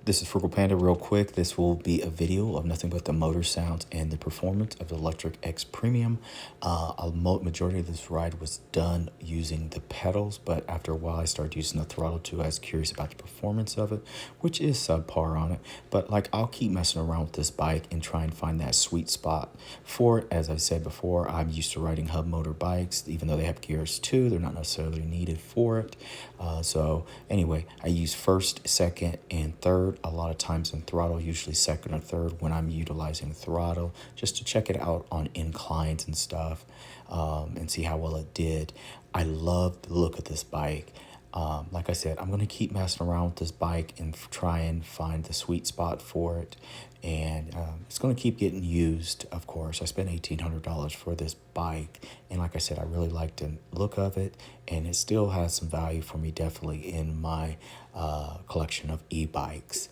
This is Frugal Panda. Real quick, this will be a video of nothing but the motor sounds and the performance of the Lectric XPremium. A majority of this ride was done using the pedals, but after a while I started using the throttle too. I was curious about the performance of it, which is subpar on it. But like, I'll keep messing around with this bike and try and find that sweet spot for it. As I said before, I'm used to riding hub motor bikes, even though they have gears too. They're not necessarily needed for it. So anyway, I use first, second, and third. A lot of times in throttle, usually second or third when I'm utilizing throttle, just to check it out on inclines and stuff, and see how well it did. I love the look of this bike. Like I said, I'm going to keep messing around with this bike and try and find the sweet spot for it. And it's going to keep getting used, of course. I spent $1,800 for this bike. And like I said, I really like the look of it. And it still has some value for me, definitely, in my collection of e-bikes.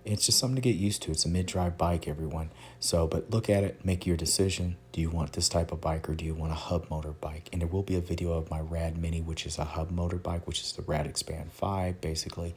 It's just something to get used to. It's a mid-drive bike, everyone. So, but look at it, make your decision. Do you want this type of bike or do you want a hub motor bike? And there will be a video of my Rad Mini, which is a hub motor bike, which is the Rad Expand 5, basically.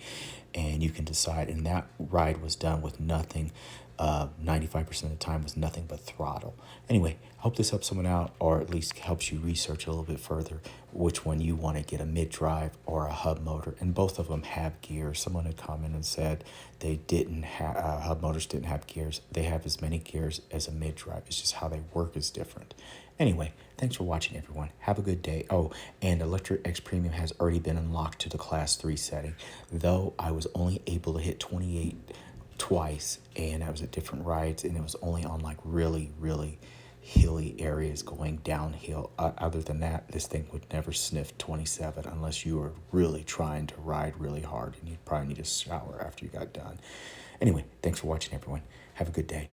And you can decide. And that ride was done with nothing. 95% of the time was nothing but throttle. Anyway, I hope this helps someone out, or at least helps you research a little bit further which one you want to get, a mid-drive or a hub motor. And both of them have gears. Someone had commented and said they didn't have, hub motors didn't have gears. They have as many gears as a mid-drive. It's just how they work is different. Anyway, thanks for watching, everyone. Have a good day. Oh, and Lectric XPremium has already been unlocked to the Class 3 setting, though I was only able to hit 28 twice, and I was at different rides, and it was only on like really hilly areas going downhill. Other than that, this thing would never sniff 27 unless you were really trying to ride really hard, and you'd probably need a shower after you got done. Anyway, thanks for watching, everyone. Have a good day.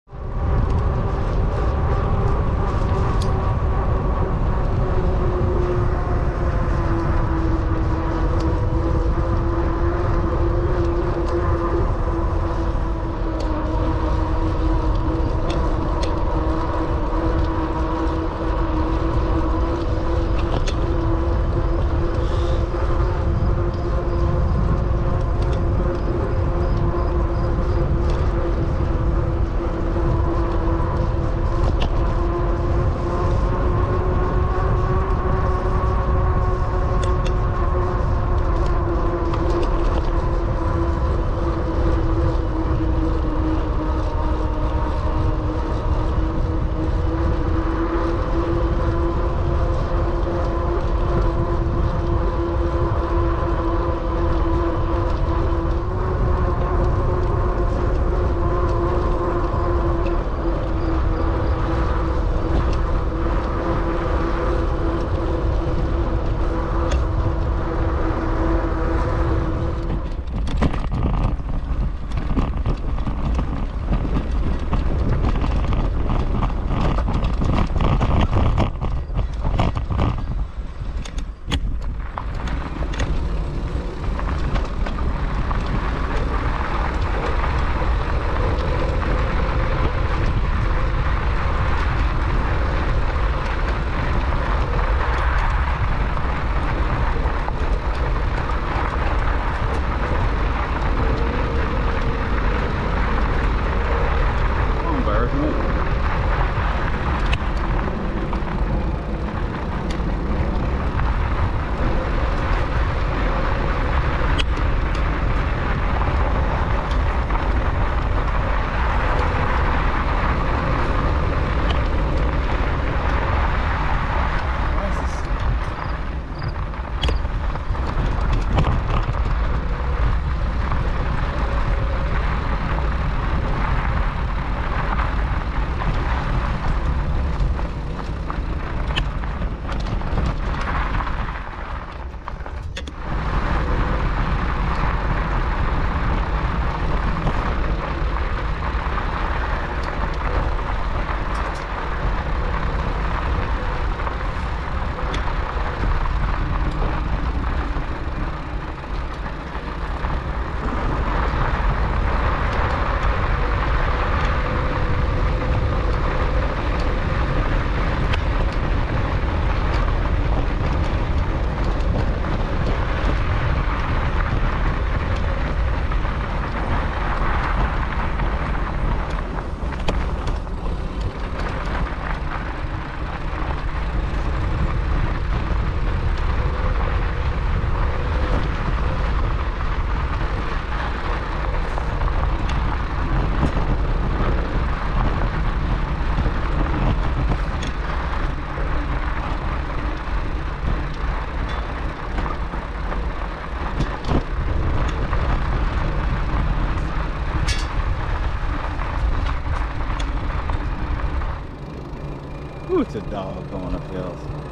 it's a dog going up hills.